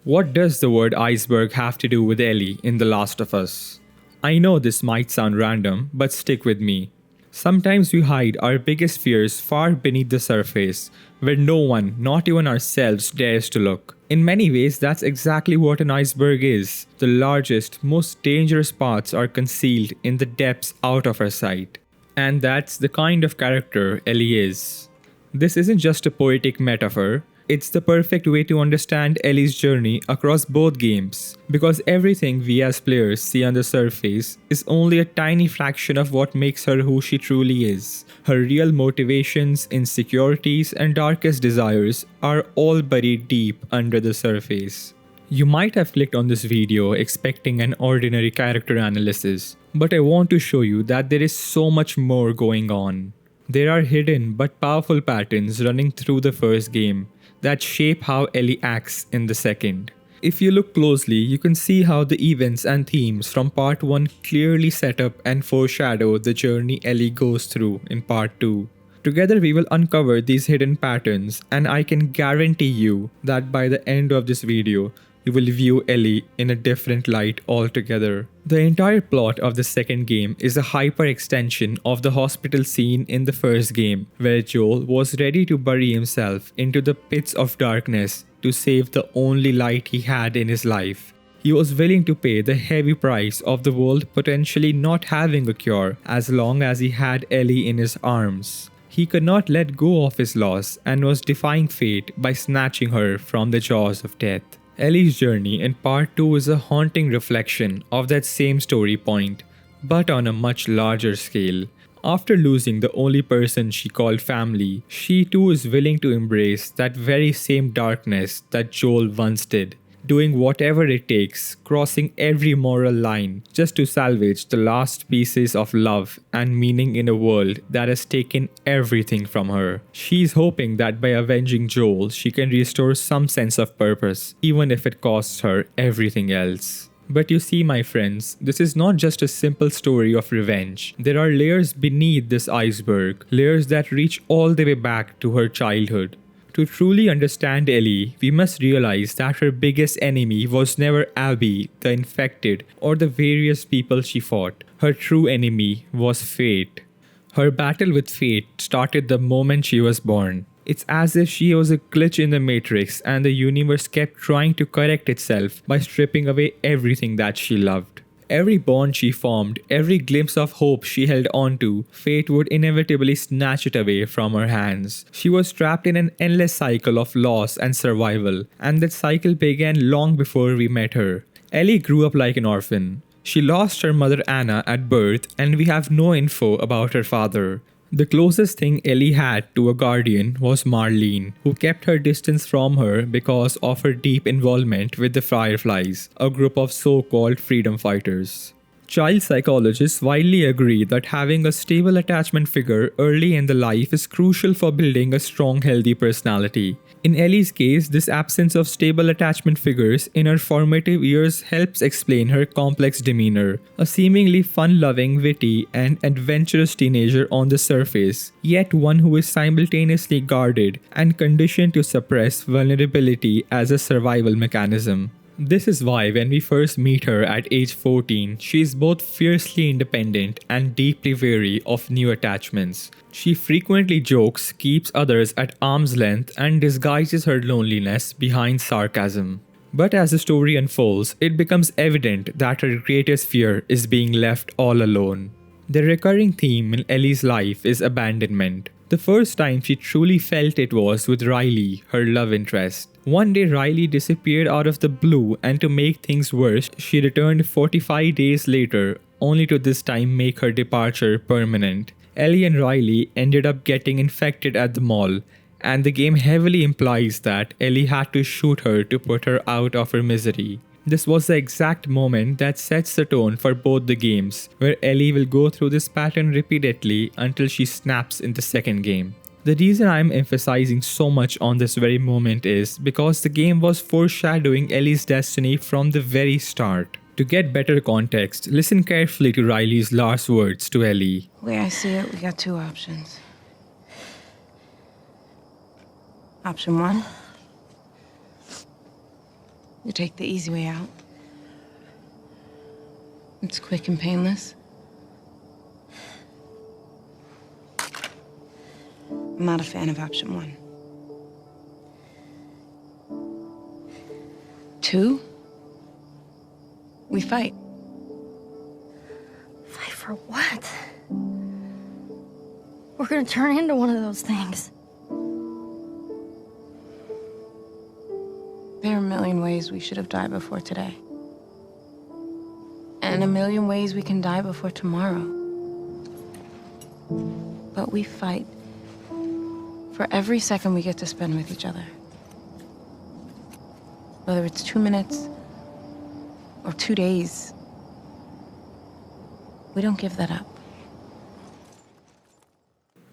What does the word iceberg have to do with Ellie in The Last of Us? I know this might sound random, but stick with me. Sometimes we hide our biggest fears far beneath the surface, where no one, not even ourselves, dares to look. In many ways, that's exactly what an iceberg is. The largest, most dangerous parts are concealed in the depths out of our sight. And that's the kind of character Ellie is. This isn't just a poetic metaphor, it's the perfect way to understand Ellie's journey across both games, because everything we as players see on the surface is only a tiny fraction of what makes her who she truly is. Her real motivations, insecurities, and darkest desires are all buried deep under the surface. You might have clicked on this video expecting an ordinary character analysis, but I want to show you that there is so much more going on. There are hidden but powerful patterns running through the first game that shape how Ellie acts in the second. If you look closely, you can see how the events and themes from part 1 clearly set up and foreshadow the journey Ellie goes through in part 2. Together we will uncover these hidden patterns, and I can guarantee you that by the end of this video, you will view Ellie in a different light altogether. The entire plot of the second game is a hyper-extension of the hospital scene in the first game, where Joel was ready to bury himself into the pits of darkness to save the only light he had in his life. He was willing to pay the heavy price of the world potentially not having a cure as long as he had Ellie in his arms. He could not let go of his loss and was defying fate by snatching her from the jaws of death. Ellie's journey in part 2 is a haunting reflection of that same story point, but on a much larger scale. After losing the only person she called family, she too is willing to embrace that very same darkness that Joel once did, doing whatever it takes, crossing every moral line, just to salvage the last pieces of love and meaning in a world that has taken everything from her. She's hoping that by avenging Joel, she can restore some sense of purpose, even if it costs her everything else. But you see, my friends, this is not just a simple story of revenge. There are layers beneath this iceberg, layers that reach all the way back to her childhood. To truly understand Ellie, we must realize that her biggest enemy was never Abby, the infected, or the various people she fought. Her true enemy was fate. Her battle with fate started the moment she was born. It's as if she was a glitch in the matrix and the universe kept trying to correct itself by stripping away everything that she loved. Every bond she formed, every glimpse of hope she held on to, fate would inevitably snatch it away from her hands. She was trapped in an endless cycle of loss and survival, and that cycle began long before we met her. Ellie grew up like an orphan. She lost her mother Anna at birth, and we have no info about her father. The closest thing Ellie had to a guardian was Marlene, who kept her distance from her because of her deep involvement with the Fireflies, a group of so-called freedom fighters. Child psychologists widely agree that having a stable attachment figure early in the life is crucial for building a strong, healthy personality. In Ellie's case, this absence of stable attachment figures in her formative years helps explain her complex demeanor, a seemingly fun-loving, witty, and adventurous teenager on the surface, yet one who is simultaneously guarded and conditioned to suppress vulnerability as a survival mechanism. This is why when we first meet her at age 14, she is both fiercely independent and deeply wary of new attachments. She frequently jokes, keeps others at arm's length, and disguises her loneliness behind sarcasm. But as the story unfolds, it becomes evident that her greatest fear is being left all alone. The recurring theme in Ellie's life is abandonment. The first time she truly felt it was with Riley, her love interest. One day Riley disappeared out of the blue, and to make things worse, she returned 45 days later, only to this time make her departure permanent. Ellie and Riley ended up getting infected at the mall, and the game heavily implies that Ellie had to shoot her to put her out of her misery. This was the exact moment that sets the tone for both the games, where Ellie will go through this pattern repeatedly until she snaps in the second game. The reason I am emphasizing so much on this very moment is because the game was foreshadowing Ellie's destiny from the very start. To get better context, listen carefully to Riley's last words to Ellie. The way I see it, we got two options. Option one, You take the easy way out. It's quick and painless. I'm not a fan of option 1. 2, we fight. Fight for what? We're gonna turn into one of those things. There are a million ways we should have died before today. And a million ways we can die before tomorrow. But we fight for every second we get to spend with each other. Whether it's 2 minutes or 2 days, we don't give that up.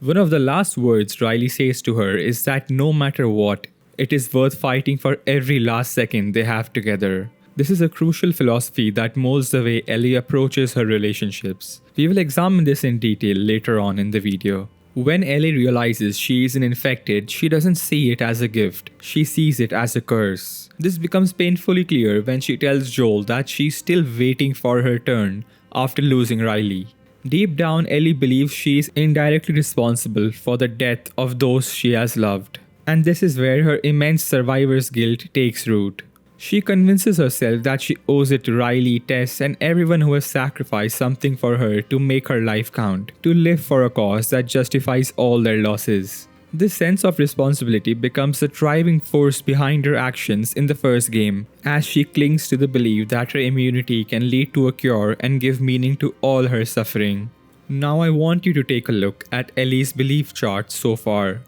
One of the last words Riley says to her is that no matter what, it is worth fighting for every last second they have together. This is a crucial philosophy that molds the way Ellie approaches her relationships. We will examine this in detail later on in the video. When Ellie realizes she isn't infected, she doesn't see it as a gift, she sees it as a curse. This becomes painfully clear when she tells Joel that she's still waiting for her turn after losing Riley. Deep down, Ellie believes she is indirectly responsible for the death of those she has loved. And this is where her immense survivor's guilt takes root. She convinces herself that she owes it to Riley, Tess, and everyone who has sacrificed something for her to make her life count, to live for a cause that justifies all their losses. This sense of responsibility becomes the driving force behind her actions in the first game, as she clings to the belief that her immunity can lead to a cure and give meaning to all her suffering. Now I want you to take a look at Ellie's belief chart so far.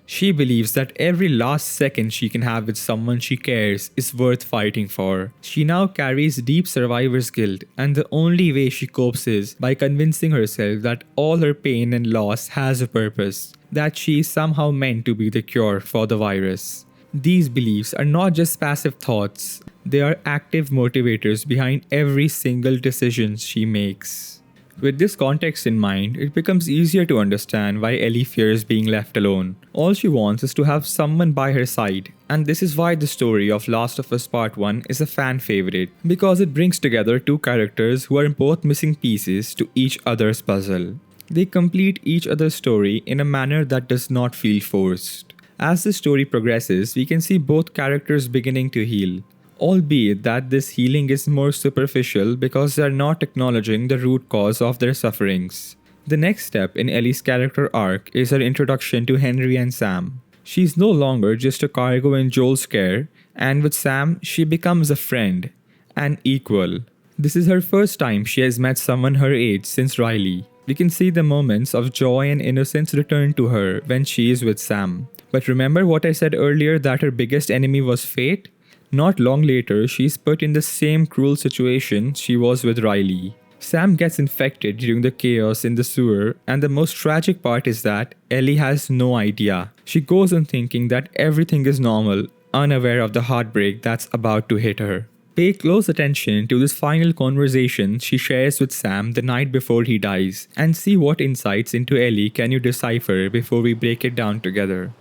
She believes that every last second she can have with someone she cares is worth fighting for. She now carries deep survivor's guilt, and the only way she copes is by convincing herself that all her pain and loss has a purpose, that she is somehow meant to be the cure for the virus. These beliefs are not just passive thoughts, they are active motivators behind every single decision she makes. With this context in mind, it becomes easier to understand why Ellie fears being left alone. All she wants is to have someone by her side, and this is why the story of Last of Us Part 1 is a fan favorite, because it brings together two characters who are both missing pieces to each other's puzzle. They complete each other's story in a manner that does not feel forced. As the story progresses, we can see both characters beginning to heal, albeit that this healing is more superficial because they are not acknowledging the root cause of their sufferings. The next step in Ellie's character arc is her introduction to Henry and Sam. She's no longer just a cargo in Joel's care, and with Sam, she becomes a friend, an equal. This is her first time she has met someone her age since Riley. We can see the moments of joy and innocence return to her when she is with Sam. But remember what I said earlier, that her biggest enemy was fate? Not long later, she's put in the same cruel situation she was with Riley. Sam gets infected during the chaos in the sewer, and the most tragic part is that Ellie has no idea. She goes on thinking that everything is normal, unaware of the heartbreak that's about to hit her. Pay close attention to this final conversation she shares with Sam the night before he dies, and see what insights into Ellie can you decipher before we break it down together.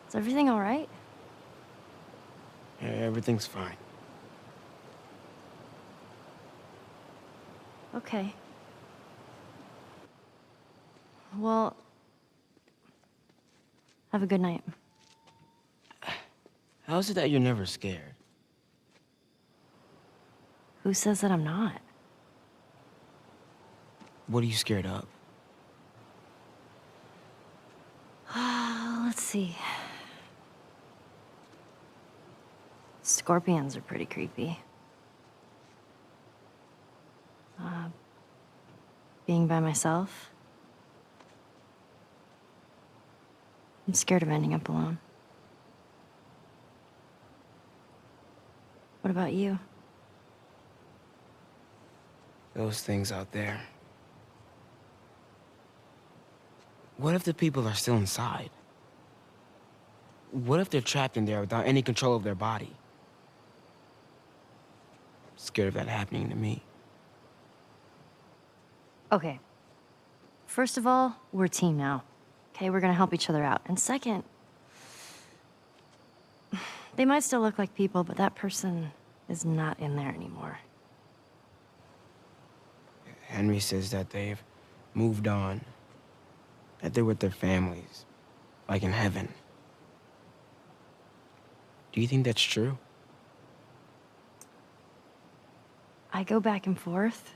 Is everything all right? Yeah, everything's fine. Okay. Well, have a good night. How is it that you're never scared? Who says that I'm not? What are you scared of? Let's see. Scorpions are pretty creepy. Being by myself. I'm scared of ending up alone. What about you? Those things out there. What if the people are still inside? What if they're trapped in there without any control of their body? Scared of that happening to me. Okay. First of all, we're a team now. Okay, we're gonna help each other out. And second, they might still look like people, but that person is not in there anymore. Henry says that they've moved on, that they're with their families, like in heaven. Do you think that's true? I go back and forth.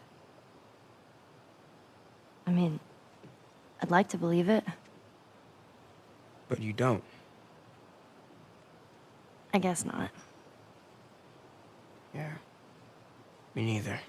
I mean, I'd like to believe it. But you don't. I guess not. Yeah. Me neither.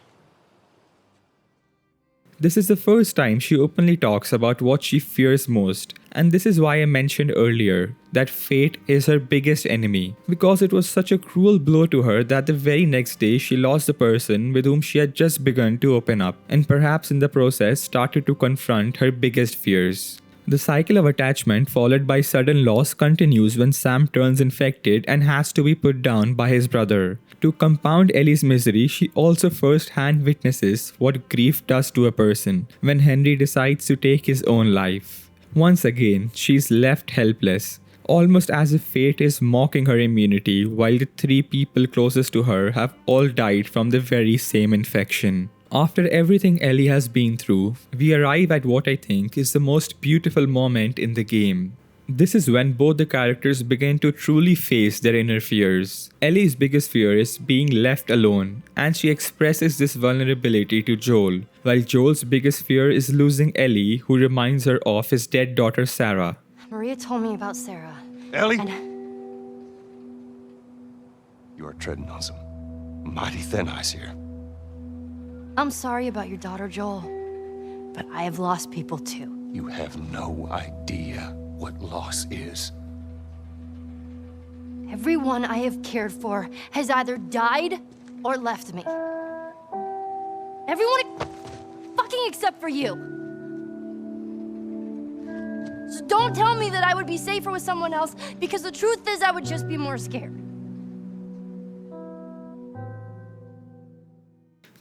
This is the first time she openly talks about what she fears most, and this is why I mentioned earlier that fate is her biggest enemy, because it was such a cruel blow to her that the very next day she lost the person with whom she had just begun to open up, and perhaps in the process started to confront her biggest fears. The cycle of attachment followed by sudden loss continues when Sam turns infected and has to be put down by his brother. To compound Ellie's misery, she also first-hand witnesses what grief does to a person when Henry decides to take his own life. Once again, she's left helpless, almost as if fate is mocking her immunity while the 3 people closest to her have all died from the very same infection. After everything Ellie has been through, we arrive at what I think is the most beautiful moment in the game. This is when both the characters begin to truly face their inner fears. Ellie's biggest fear is being left alone, and she expresses this vulnerability to Joel, while Joel's biggest fear is losing Ellie, who reminds her of his dead daughter Sarah. Maria told me about Sarah. Ellie? And You are treading on some mighty thin ice here. I'm sorry about your daughter, Joel. But I have lost people too. You have no idea what loss is. Everyone I have cared for has either died or left me. Everyone fucking except for you. So don't tell me that I would be safer with someone else, because the truth is I would just be more scared.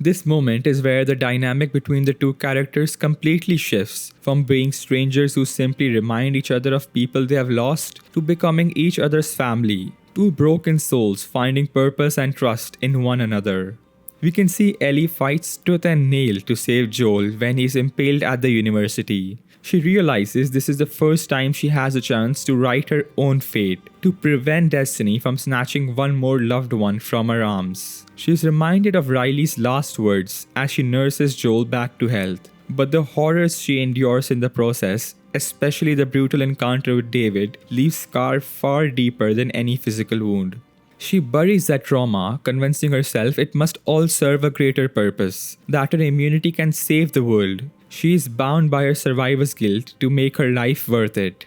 This moment is where the dynamic between the two characters completely shifts, from being strangers who simply remind each other of people they have lost, to becoming each other's family, two broken souls finding purpose and trust in one another. We can see Ellie fights tooth and nail to save Joel when he is impaled at the university. She realizes this is the first time she has a chance to write her own fate, to prevent destiny from snatching one more loved one from her arms. She is reminded of Riley's last words as she nurses Joel back to health, but the horrors she endures in the process, especially the brutal encounter with David, leave scar far deeper than any physical wound. She buries that trauma, convincing herself it must all serve a greater purpose, that her immunity can save the world. She is bound by her survivor's guilt to make her life worth it.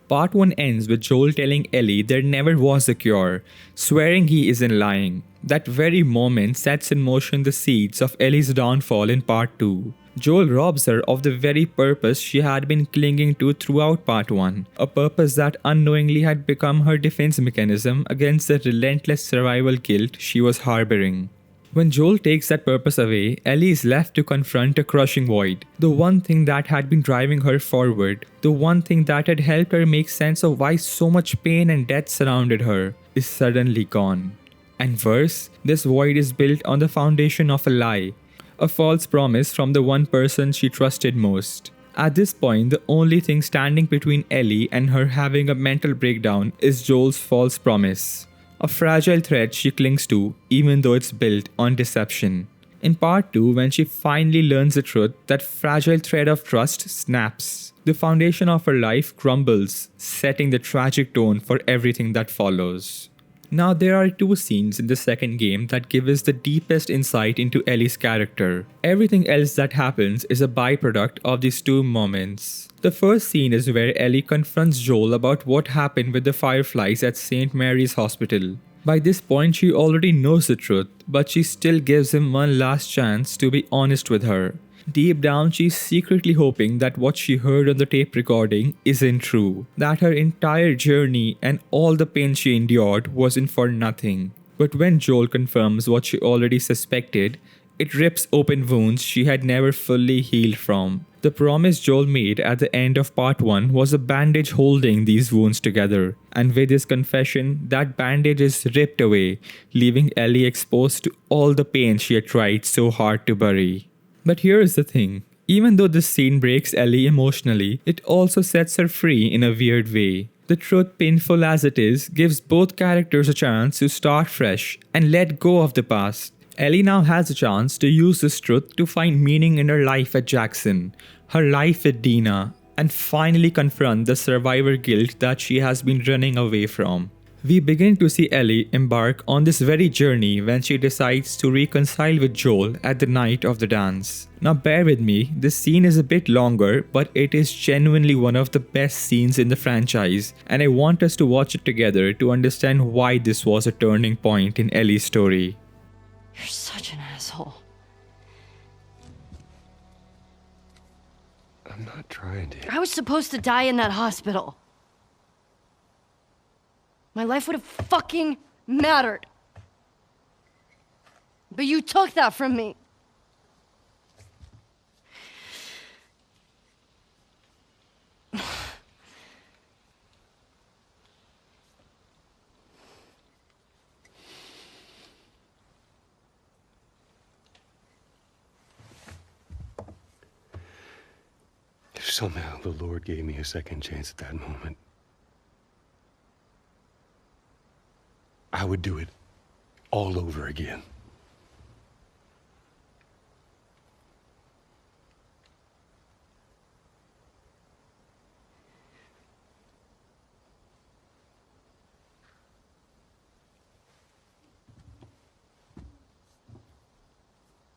Part 1 ends with Joel telling Ellie there never was a cure, swearing he isn't lying. That very moment sets in motion the seeds of Ellie's downfall in Part 2. Joel robs her of the very purpose she had been clinging to throughout Part 1, a purpose that unknowingly had become her defense mechanism against the relentless survival guilt she was harboring. When Joel takes that purpose away, Ellie is left to confront a crushing void. The one thing that had been driving her forward, the one thing that had helped her make sense of why so much pain and death surrounded her, is suddenly gone. And worse, this void is built on the foundation of a lie, a false promise from the one person she trusted most. At this point, the only thing standing between Ellie and her having a mental breakdown is Joel's false promise. A fragile thread she clings to, even though it's built on deception. In Part 2, when she finally learns the truth, that fragile thread of trust snaps. The foundation of her life crumbles, setting the tragic tone for everything that follows. Now, there are 2 scenes in the second game that give us the deepest insight into Ellie's character. Everything else that happens is a byproduct of these 2 moments. The first scene is where Ellie confronts Joel about what happened with the Fireflies at St. Mary's Hospital. By this point, she already knows the truth, but she still gives him one last chance to be honest with her. Deep down, she's secretly hoping that what she heard on the tape recording isn't true, that her entire journey and all the pain she endured wasn't for nothing. But when Joel confirms what she already suspected, It rips open wounds she had never fully healed from. The promise Joel made at the end of part 1 was a bandage holding these wounds together, and with his confession, that bandage is ripped away, leaving Ellie exposed to all the pain she had tried so hard to bury. But here is the thing. Even though this scene breaks Ellie emotionally, it also sets her free in a weird way. The truth, painful as it is, gives both characters a chance to start fresh and let go of the past. Ellie now has a chance to use this truth to find meaning in her life at Jackson, her life with Dina, and finally confront the survivor guilt that she has been running away from. We begin to see Ellie embark on this very journey when she decides to reconcile with Joel at the night of the dance. Now bear with me, this scene is a bit longer, but it is genuinely one of the best scenes in the franchise, and I want us to watch it together to understand why this was a turning point in Ellie's story. You're such an asshole. I'm not trying to. I was supposed to die in that hospital. My life would have fucking mattered. But you took that from me. If somehow the Lord gave me a second chance at that moment, I would do it all over again.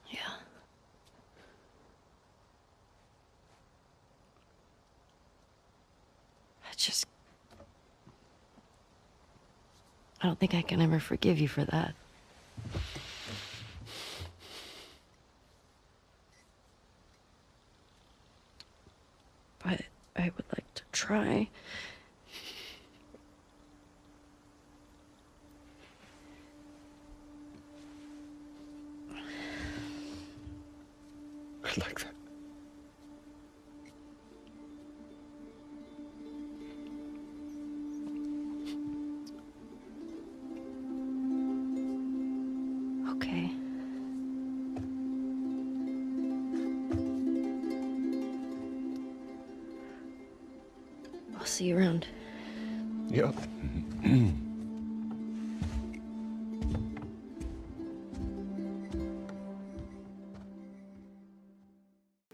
Yeah. I don't think I can ever forgive you for that. But I would like to try. I'd like that. Okay. I'll see you around. Yep.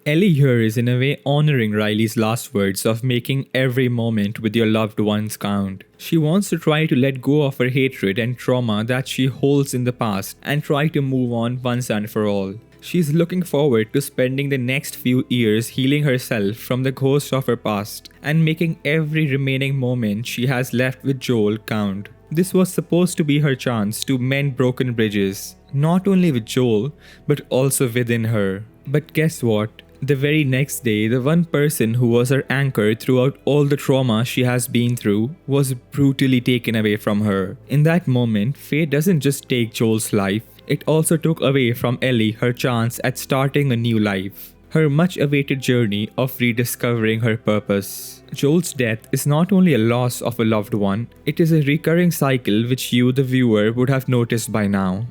Ellie here is in a way honoring Riley's last words of making every moment with your loved ones count. She wants to try to let go of her hatred and trauma that she holds in the past and try to move on once and for all. She's looking forward to spending the next few years healing herself from the ghost of her past and making every remaining moment she has left with Joel count. This was supposed to be her chance to mend broken bridges, not only with Joel, but also within her. But guess what? The very next day, the one person who was her anchor throughout all the trauma she has been through was brutally taken away from her. In that moment, fate doesn't just take Joel's life, it also took away from Ellie her chance at starting a new life. Her much-awaited journey of rediscovering her purpose. Joel's death is not only a loss of a loved one, it is a recurring cycle which you, the viewer, would have noticed by now.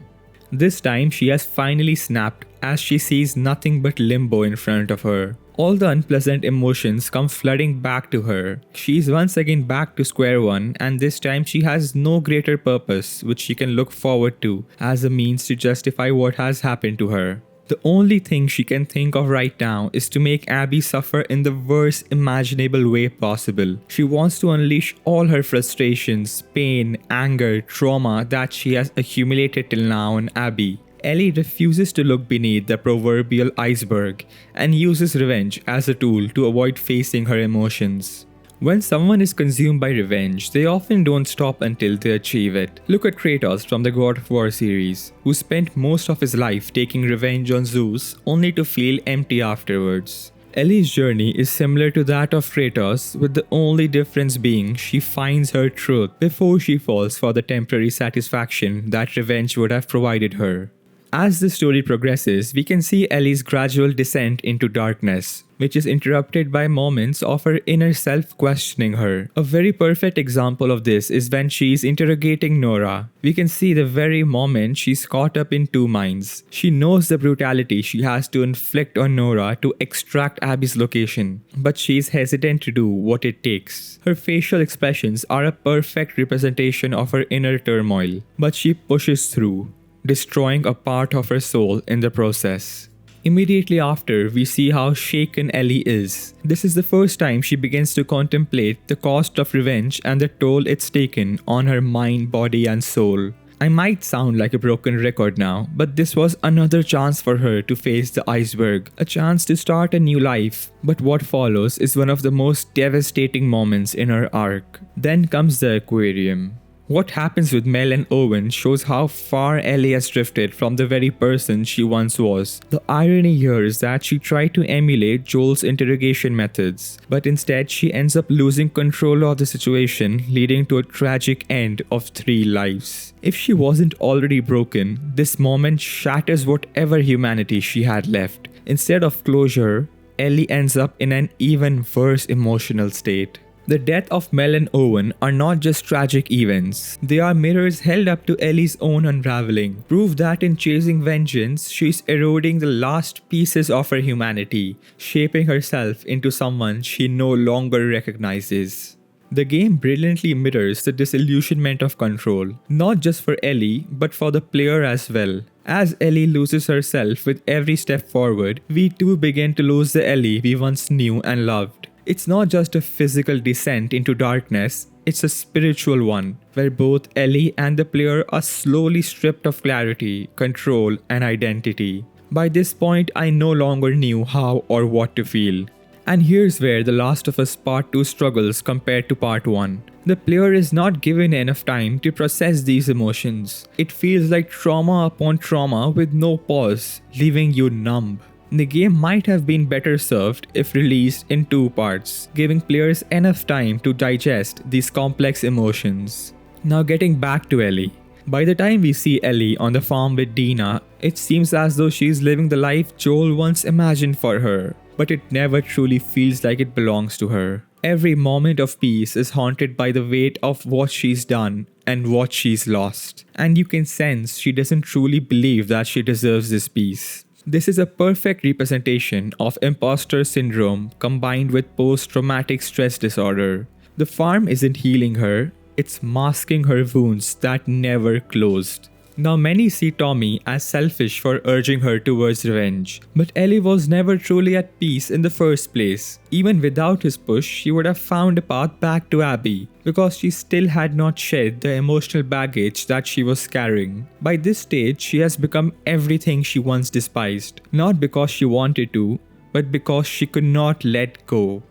This time she has finally snapped as she sees nothing but limbo in front of her. All the unpleasant emotions come flooding back to her. She is once again back to square one, and this time she has no greater purpose which she can look forward to as a means to justify what has happened to her. The only thing she can think of right now is to make Abby suffer in the worst imaginable way possible. She wants to unleash all her frustrations, pain, anger, trauma that she has accumulated till now on Abby. Ellie refuses to look beneath the proverbial iceberg and uses revenge as a tool to avoid facing her emotions. When someone is consumed by revenge, they often don't stop until they achieve it. Look at Kratos from the God of War series, who spent most of his life taking revenge on Zeus only to feel empty afterwards. Ellie's journey is similar to that of Kratos, with the only difference being she finds her truth before she falls for the temporary satisfaction that revenge would have provided her. As the story progresses, we can see Ellie's gradual descent into darkness, which is interrupted by moments of her inner self questioning her. A very perfect example of this is when she's interrogating Nora. We can see the very moment she's caught up in two minds. She knows the brutality she has to inflict on Nora to extract Abby's location, but she's hesitant to do what it takes. Her facial expressions are a perfect representation of her inner turmoil, but she pushes through, destroying a part of her soul in the process. Immediately after, we see how shaken Ellie is. This is the first time she begins to contemplate the cost of revenge and the toll it's taken on her mind, body, and soul. I might sound like a broken record now, but this was another chance for her to face the iceberg, a chance to start a new life. But what follows is one of the most devastating moments in her arc. Then comes the aquarium. What happens with Mel and Owen shows how far Ellie has drifted from the very person she once was. The irony here is that she tried to emulate Joel's interrogation methods, but instead she ends up losing control of the situation, leading to a tragic end of 3 lives. If she wasn't already broken, this moment shatters whatever humanity she had left. Instead of closure, Ellie ends up in an even worse emotional state. The death of Mel and Owen are not just tragic events, they are mirrors held up to Ellie's own unraveling, proof that in chasing vengeance, she's eroding the last pieces of her humanity, shaping herself into someone she no longer recognizes. The game brilliantly mirrors the disillusionment of control, not just for Ellie, but for the player as well. As Ellie loses herself with every step forward, we too begin to lose the Ellie we once knew and loved. It's not just a physical descent into darkness, it's a spiritual one, where both Ellie and the player are slowly stripped of clarity, control, and identity. By this point, I no longer knew how or what to feel. And here's where The Last of Us Part 2 struggles compared to Part 1. The player is not given enough time to process these emotions. It feels like trauma upon trauma with no pause, leaving you numb. The game might have been better served if released in 2 parts, giving players enough time to digest these complex emotions. Now getting back to Ellie. By the time we see Ellie on the farm with Dina, it seems as though she's living the life Joel once imagined for her, but it never truly feels like it belongs to her. Every moment of peace is haunted by the weight of what she's done and what she's lost, and you can sense she doesn't truly believe that she deserves this peace. This is a perfect representation of imposter syndrome combined with post-traumatic stress disorder. The farm isn't healing her, it's masking her wounds that never closed. Now many see Tommy as selfish for urging her towards revenge, but Ellie was never truly at peace in the first place. Even without his push, she would have found a path back to Abby, because she still had not shed the emotional baggage that she was carrying. By this stage, she has become everything she once despised, not because she wanted to, but because she could not let go.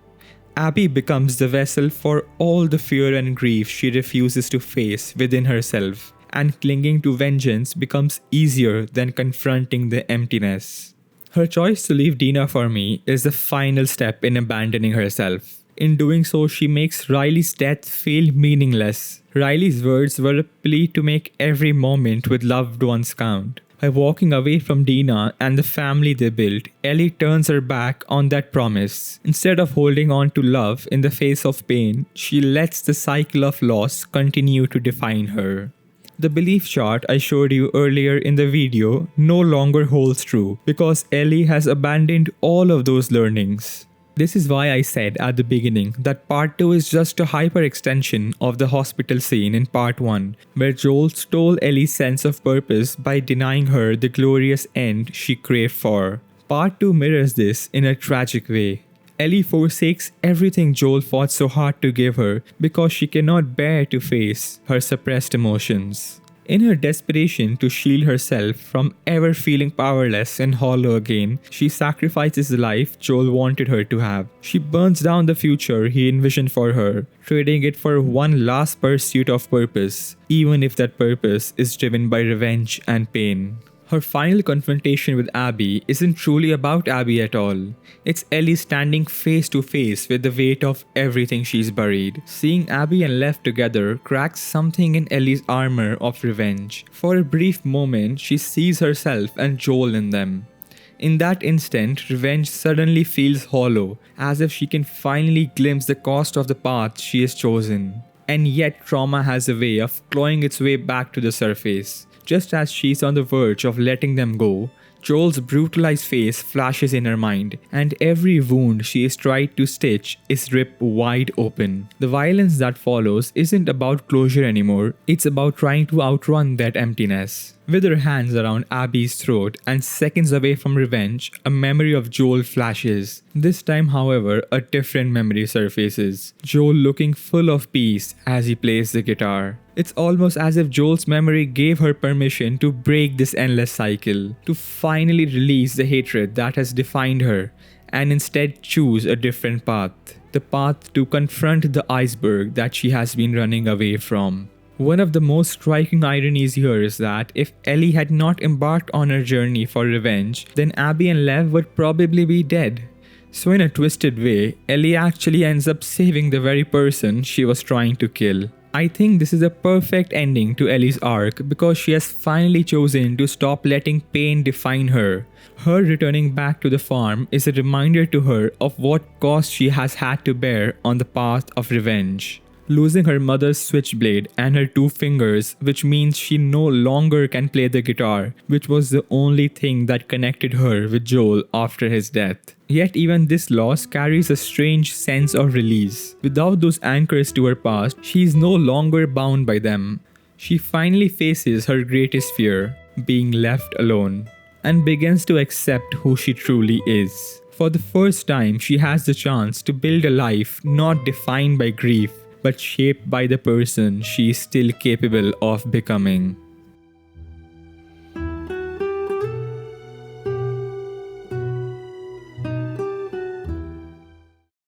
Abby becomes the vessel for all the fear and grief she refuses to face within herself, and clinging to vengeance becomes easier than confronting the emptiness. Her choice to leave Dina for me is the final step in abandoning herself. In doing so, she makes Riley's death feel meaningless. Riley's words were a plea to make every moment with loved ones count. By walking away from Dina and the family they built, Ellie turns her back on that promise. Instead of holding on to love in the face of pain, she lets the cycle of loss continue to define her. The belief chart I showed you earlier in the video no longer holds true because Ellie has abandoned all of those learnings. This is why I said at the beginning that Part 2 is just a hyper-extension of the hospital scene in Part 1, where Joel stole Ellie's sense of purpose by denying her the glorious end she craved for. Part 2 mirrors this in a tragic way. Ellie forsakes everything Joel fought so hard to give her because she cannot bear to face her suppressed emotions. In her desperation to shield herself from ever feeling powerless and hollow again, she sacrifices the life Joel wanted her to have. She burns down the future he envisioned for her, trading it for one last pursuit of purpose, even if that purpose is driven by revenge and pain. Her final confrontation with Abby isn't truly about Abby at all. It's Ellie standing face to face with the weight of everything she's buried. Seeing Abby and Lev together cracks something in Ellie's armor of revenge. For a brief moment, she sees herself and Joel in them. In that instant, revenge suddenly feels hollow, as if she can finally glimpse the cost of the path she has chosen. And yet trauma has a way of clawing its way back to the surface. Just as she's on the verge of letting them go, Joel's brutalized face flashes in her mind, and every wound she has tried to stitch is ripped wide open. The violence that follows isn't about closure anymore, it's about trying to outrun that emptiness. With her hands around Abby's throat and seconds away from revenge, a memory of Joel flashes. This time, however, a different memory surfaces. Joel looking full of peace as he plays the guitar. It's almost as if Joel's memory gave her permission to break this endless cycle, to finally release the hatred that has defined her, and instead choose a different path. The path to confront the iceberg that she has been running away from. One of the most striking ironies here is that if Ellie had not embarked on her journey for revenge, then Abby and Lev would probably be dead. So in a twisted way, Ellie actually ends up saving the very person she was trying to kill. I think this is a perfect ending to Ellie's arc because she has finally chosen to stop letting pain define her. Her returning back to the farm is a reminder to her of what cost she has had to bear on the path of revenge. Losing her mother's switchblade and her 2 fingers, which means she no longer can play the guitar, which was the only thing that connected her with Joel after his death. Yet even this loss carries a strange sense of release. Without those anchors to her past, she is no longer bound by them. She finally faces her greatest fear, being left alone, and begins to accept who she truly is. For the first time, she has the chance to build a life not defined by grief, but shaped by the person she is still capable of becoming.